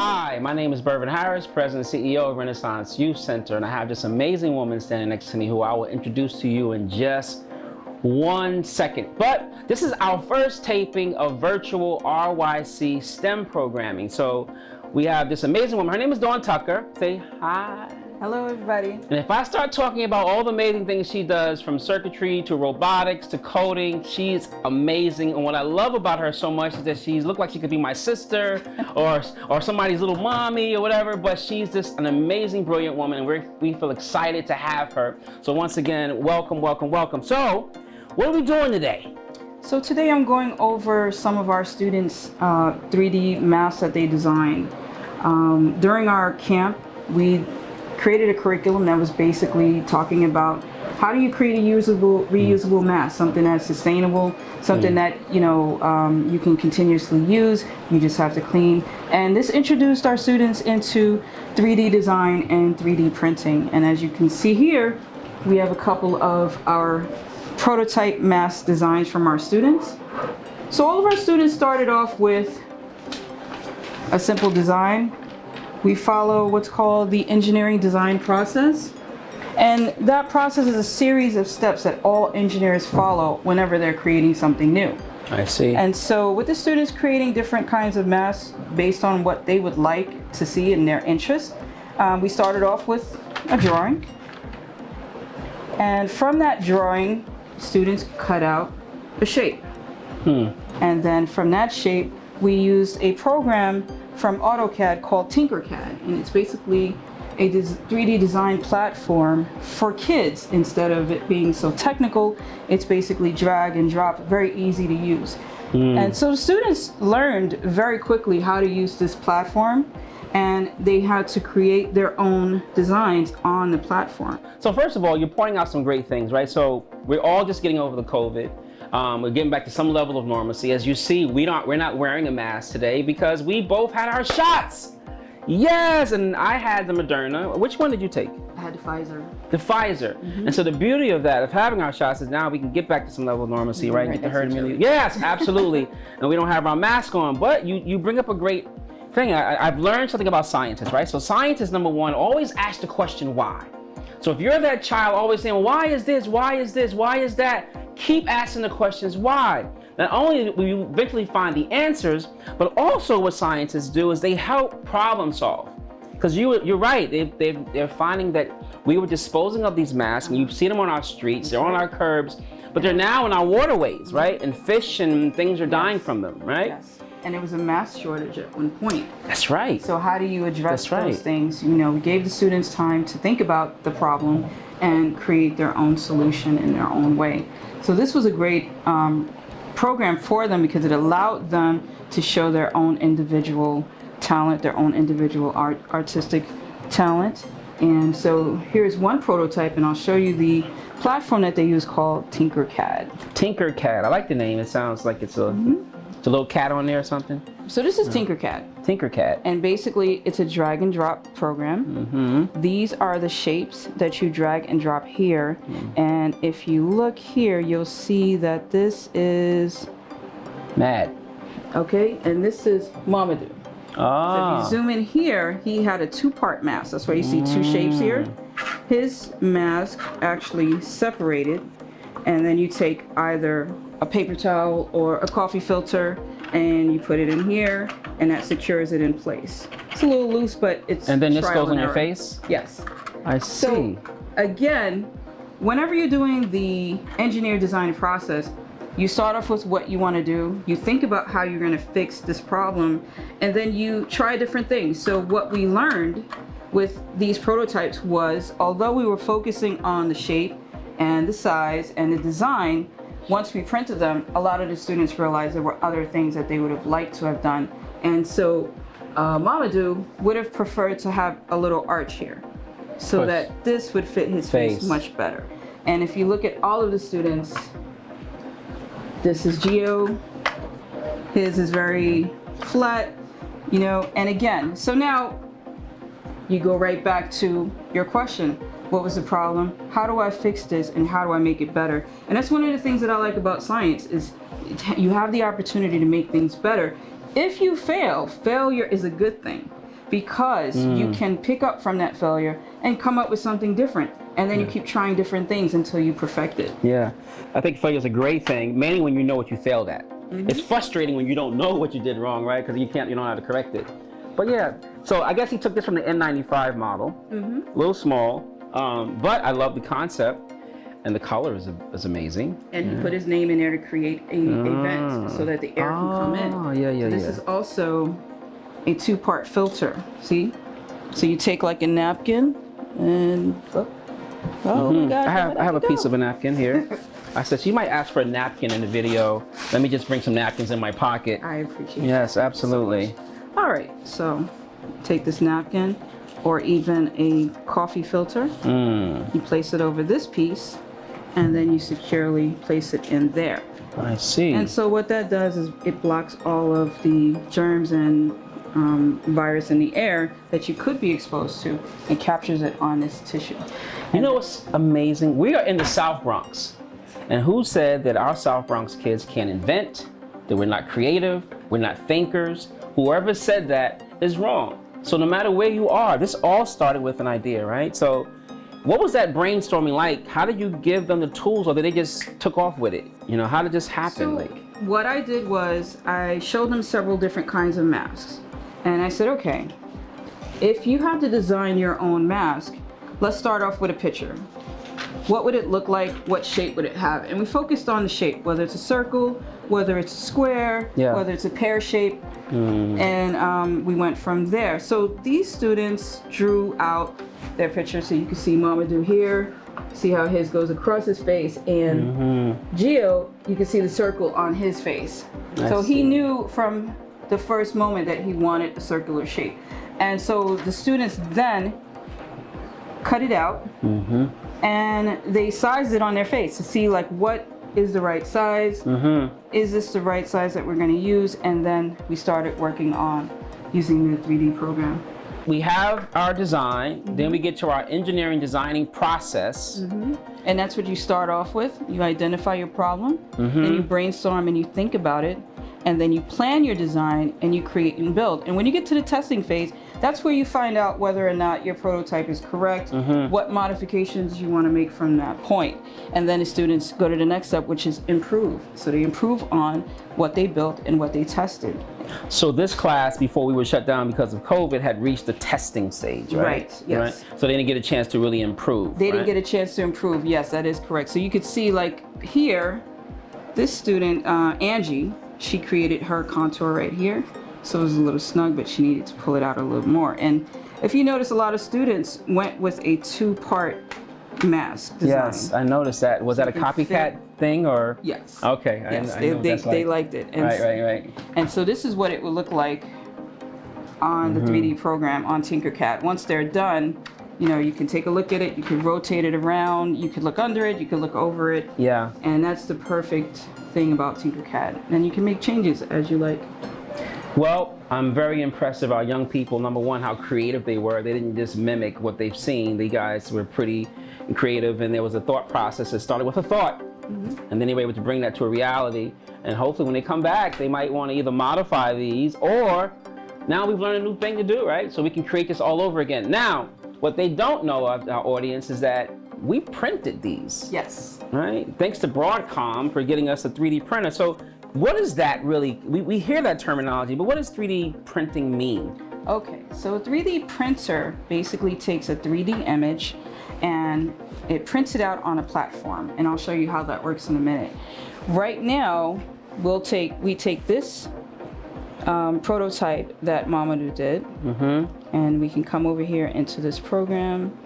Hi, my name is Bervin Harris, President and CEO of Renaissance Youth Center, and I have this amazing woman standing next to me who I will introduce to you in just 1 second. But this is our first taping of virtual RYC STEM programming. So we have this amazing woman. Her name is Dawn Tucker. Say hi. Hello, everybody. And if I start talking about all the amazing things she does, from circuitry to robotics to coding, she's amazing. And what I love about her so much is that she looks like she could be my sister or somebody's little mommy or whatever, but she's just an amazing, brilliant woman, and we feel excited to have her. So once again, welcome, welcome, welcome. So what are we doing today? So today I'm going over some of our students' 3D masks that they designed. During our camp, we created a curriculum that was basically talking about how do you create a reusable mask, something that's sustainable, something that you can continuously use, you just have to clean. And this introduced our students into 3D design and 3D printing. And as you can see here, we have a couple of our prototype mask designs from our students. So all of our students started off with a simple design. We follow what's called the engineering design process. And that process is a series of steps that all engineers follow whenever they're creating something new. I see. And so with the students creating different kinds of masks based on what they would like to see in their interest, we started off with a drawing. And from that drawing, students cut out a shape. And then from that shape, we used a program from AutoCAD called Tinkercad, and it's basically a 3D design platform for kids. Instead of it being so technical, it's basically drag and drop, very easy to use. And so the students learned very quickly how to use this platform, and they had to create their own designs on the platform. So first of all, you're pointing out some great things, right? So we're all just getting over the COVID. We're getting back to some level of normalcy. As you see, we're not wearing a mask today because we both had our shots. Yes, and I had the Moderna. Which one did you take? I had the Pfizer. The Pfizer. And so the beauty of that, of having our shots, is now we can get back to some level of normalcy, right? Get the herd immunity. Yes, absolutely. And we don't have our mask on. But you bring up a great thing. I've learned something about scientists, right? So scientists, number one, always ask the question why. So if you're that child always saying, why is this, why is this, why is that? Keep asking the questions why. Not only will you eventually find the answers, but also what scientists do is they help problem solve. Because you're right, they're finding that we were disposing of these masks, and you see them on our streets, they're on our curbs, but they're now in our waterways, right? And fish and things are dying from them, right? Yes. And there was a mask shortage at one point. That's right. So how do you address those things? We gave the students time to think about the problem and create their own solution in their own way. So this was a great program for them because it allowed them to show their own individual talent, their own individual artistic talent. And so here's one prototype, and I'll show you the platform that they use called Tinkercad. Tinkercad. I like the name. It sounds like it's a little cat on there or something. So this is Tinkercad. Tinkercad. And basically it's a drag and drop program. These are the shapes that you drag and drop here. And if you look here, you'll see that this is Mad. Okay, and this is Mamadou. So if you zoom in here, he had a two-part mask. That's why you see two shapes here. His mask actually separated, and then you take either a paper towel or a coffee filter and you put it in here, and that secures it in place. It's a little loose, but it's And then this trial goes on and your error. face? Yes. I see. So again, whenever you're doing the engineer design process, you start off with what you want to do, you think about how you're going to fix this problem, and then you try different things. So what we learned with these prototypes was, although we were focusing on the shape and the size and the design, once we printed them, a lot of the students realized there were other things that they would have liked to have done. And so Mamadou would have preferred to have a little arch here so that this would fit his face much better. And if you look at all of the students, this is Gio, his is very flat, and again, so now you go right back to your question. What was the problem? How do I fix this, and how do I make it better? And that's one of the things that I like about science is you have the opportunity to make things better. If you fail, failure is a good thing. because you can pick up from that failure and come up with something different. And then you keep trying different things until you perfect it. Yeah, I think failure is a great thing, mainly when you know what you failed at. It's frustrating when you don't know what you did wrong, right? Because you don't know how to correct it. But yeah, so I guess he took this from the N95 model, a little small, but I love the concept, and the color is amazing. And he put his name in there to create a vent so that the air can come in. Oh, yeah. This is also a 2-part filter. See? So you take like a napkin and I have a piece of a napkin here. I said she might ask for a napkin in the video. Let me just bring some napkins in my pocket. I appreciate it. Yes, absolutely. All right, so take this napkin or even a coffee filter. You place it over this piece, and then you securely place it in there. I see. And so what that does is it blocks all of the germs and virus in the air that you could be exposed to and captures it on this tissue. You know what's amazing? We are in the South Bronx. And who said that our South Bronx kids can't invent, that we're not creative, we're not thinkers? Whoever said that is wrong. So no matter where you are, this all started with an idea, right? So what was that brainstorming like? How did you give them the tools, or did they just took off with it? You know, how did this happen? So what I did was I showed them several different kinds of masks. And I said, okay, if you had to design your own mask, let's start off with a picture. What would it look like? What shape would it have? And we focused on the shape, whether it's a circle, whether it's a square, whether it's a pear shape. And we went from there. So these students drew out their picture. So you can see Mamadou here, see how his goes across his face. And Gio, you can see the circle on his face. So he knew from the first moment that he wanted a circular shape. And so the students then cut it out and they sized it on their face to see like what is the right size, is this the right size that we're going to use, and then we started working on using the 3D program. We have our design, then we get to our engineering designing process. And that's what you start off with. You identify your problem, then you brainstorm and you think about it, and then you plan your design and you create and build. And when you get to the testing phase, that's where you find out whether or not your prototype is correct, what modifications you want to make from that point. And then the students go to the next step, which is improve. So they improve on what they built and what they tested. So this class, before we were shut down because of COVID, had reached the testing stage, right? Right, yes. Right? So they didn't get a chance to really improve. They didn't get a chance to improve, yes, that is correct. So you could see like here, this student, Angie, she created her contour right here. So it was a little snug, but she needed to pull it out a little more. And if you notice, a lot of students went with a 2-part mask design. Yes, I noticed that. Was that a copycat thing or? Yes. Okay, yes, I know what that's like. They liked it. And right. And so this is what it would look like on the 3D program on Tinkercad. Once they're done, you know, you can take a look at it, you can rotate it around, you could look under it, you could look over it. Yeah. And that's the perfect thing about Tinkercad. And you can make changes as you like. Well, I'm very impressed with our young people. Number one, how creative they were. They didn't just mimic what they've seen. The guys were pretty creative, and there was a thought process that started with a thought. And then they were able to bring that to a reality. And hopefully when they come back, they might want to either modify these, or now we've learned a new thing to do, right? So we can create this all over again. Now, what they don't know of our audience is that we printed these. Yes. Right? Thanks to Broadcom for getting us a 3D printer. So what is that really? We hear that terminology, but what does 3D printing mean? Okay, so a 3D printer basically takes a 3D image and it prints it out on a platform, and I'll show you how that works in a minute. Right now, we take this prototype that Mamadou did, and we can come over here into this program,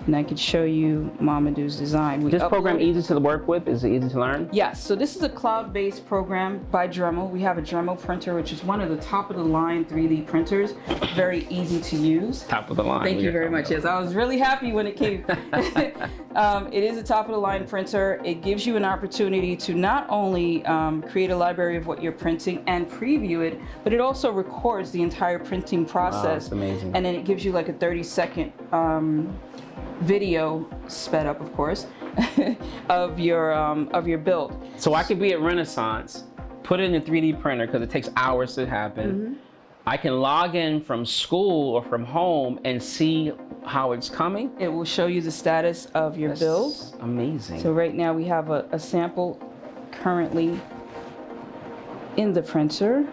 and I could show you Mamadou's design. Is this program easy to work with? Is it easy to learn? Yes, so this is a cloud-based program by Dremel. We have a Dremel printer, which is one of the top-of-the-line 3D printers. Very easy to use. Top of the line. Thank you very much. Yes, I was really happy when it came. It is a top-of-the-line printer. It gives you an opportunity to not only create a library of what you're printing and preview it, but it also records the entire printing process. Wow, that's amazing. And then it gives you like a 30-second video, sped up of course, of your build. So I could be at Renaissance, put it in a 3D printer because it takes hours to happen, I can log in from school or from home and see how it's coming. It will show you the status of your bills. Amazing. So right now we have a sample currently in the printer.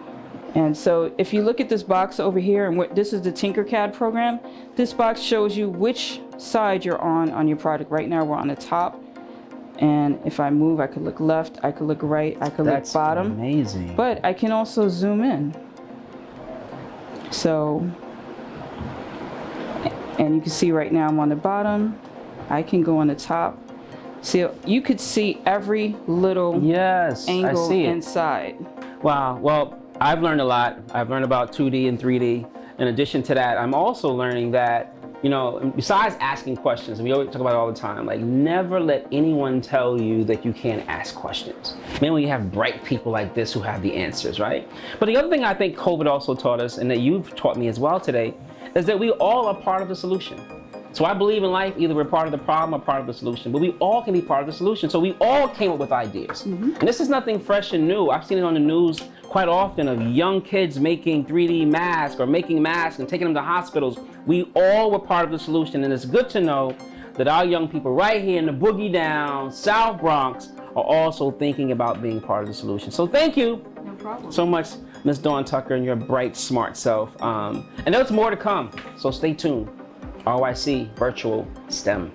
And so if you look at this box over here, and this is the Tinkercad program, this box shows you which side you're on your product. Right now we're on the top. And if I move, I could look left, I could look right, I could look bottom. Amazing. But I can also zoom in. So, and you can see right now I'm on the bottom. I can go on the top. So you could see every little angle inside. Wow. Well, I've learned a lot. I've learned about 2D and 3D. In addition to that, I'm also learning that, you know, besides asking questions, and we always talk about it all the time, like never let anyone tell you that you can't ask questions. Mainly you have bright people like this who have the answers, right? But the other thing I think COVID also taught us, and that you've taught me as well today, is that we all are part of the solution. So I believe in life, either we're part of the problem or part of the solution, but we all can be part of the solution. So we all came up with ideas. And this is nothing fresh and new. I've seen it on the news quite often of young kids making 3D masks or making masks and taking them to hospitals. We all were part of the solution, and it's good to know that our young people right here in the Boogie Down, South Bronx, are also thinking about being part of the solution. So thank you so much, Ms. Dawn Tucker, and your bright, smart self. And there's more to come, so stay tuned. RYC Virtual STEM.